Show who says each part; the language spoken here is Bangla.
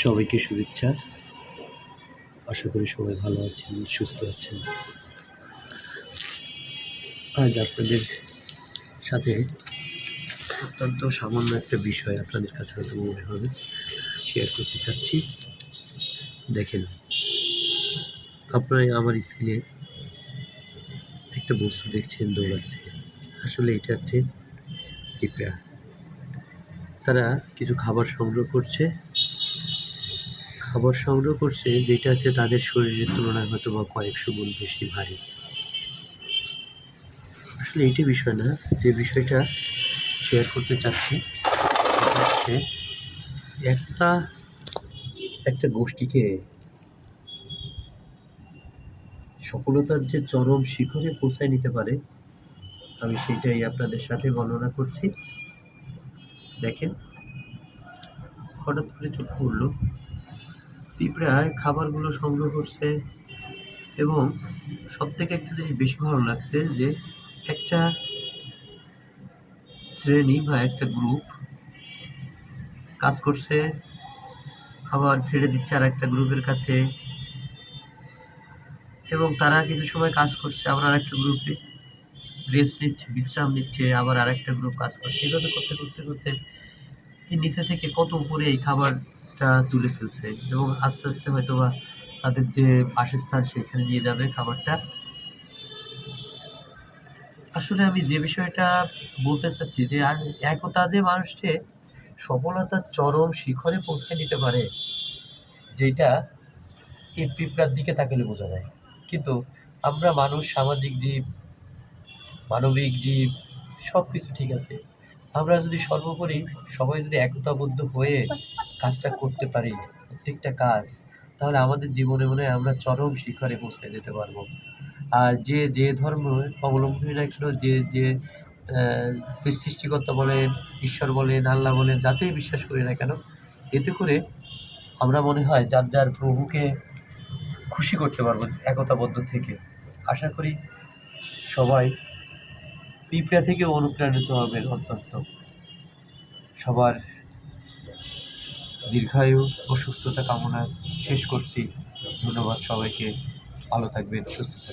Speaker 1: সবাইকে শুভেচ্ছা। আশা করি সবাই ভালো আছেন, সুস্থ আছেন। আজ আপনাদের সাথে অত্যন্ত সামান্য একটা বিষয় আপনাদের কাছে হয়তো মনে হবে শেয়ার করতে চাচ্ছি। দেখেন, আপনারা আমার স্ক্রিনে একটা বস্তু দেখছেন দৌড়াচ্ছে। আসলে এটা হচ্ছে পিঁপড়া। তারা কিছু খাবার সংগ্রহ করছে যেটা আছে তাদের শরীরের তুলনায় হয়তো বা কয়েকশো গুণ বেশি ভারী। আসলে এইটা বিষয় না, যে বিষয়টা শেয়ার করতে চাচ্ছি সেটা হচ্ছে একটা গোষ্ঠীকে সফলতার যে চরম শিখরে পৌঁছায় নিতে পারে, আমি সেটাই আপনাদের সাথে বর্ণনা করছি। দেখেন, হঠাৎ করে চোখে পড়লো পিঁপড়ার খাবারগুলো সংগ্রহ করছে, এবং সব থেকে একটা জিনিস বেশি ভালো লাগছে যে একটা শ্রেণী বা একটা গ্রুপ কাজ করছে, আবার ছেড়ে দিচ্ছে আর একটা গ্রুপের কাছে, এবং তারা কিছু সময় কাজ করছে, আবার আর একটা গ্রুপে রেস্ট নিচ্ছে, বিশ্রাম নিচ্ছে, আবার আর একটা গ্রুপ কাজ করছে। এইভাবে করতে করতে করতে এই নিচে থেকে কত উপরে এই খাবারটা তুলে ফেলছে, এবং আস্তে আস্তে হয়তো বা তাদের যে বাসস্থান সেখানে নিয়ে যাবে খাবারটা। আসলে আমি যে বিষয়টা বলতে চাচ্ছি যে আর একতা যে মানুষকে সফলতার চরম শিখরে পৌঁছে নিতে পারে, যেটা এই পিঁপড়ার দিকে তাকালে বোঝা যায়। কিন্তু আমরা মানুষ সামাজিক জীব, মানবিক জীব, সব কিছু ঠিক আছে, আমরা যদি সর্বোপরি সবাই যদি একতাবদ্ধ হয়ে কাজটা করতে পারি, প্রত্যেকটা কাজ, তাহলে আমাদের জীবনে মনে হয় আমরা চরম শিখরে পৌঁছে যেতে পারবো। আর যে ধর্ম অবলম্বনী না কেন, যে সৃষ্টিকর্তা বলেন, ঈশ্বর বলেন, আল্লাহ বলেন, যাতেই বিশ্বাস করি না কেন, এতে করে আমরা মনে হয় যার যার প্রভুকে খুশি করতে পারবো একতাবদ্ধ থেকে। আশা করি সবাই পিঁপড়া থেকে অনুপ্রাণিত হবেন। অত্যন্ত সবার দীর্ঘায়ু ও সুস্থতা কামনা শেষ করছি। ধন্যবাদ সবাইকে। ভালো থাকবেন, সুস্থ থাকবেন।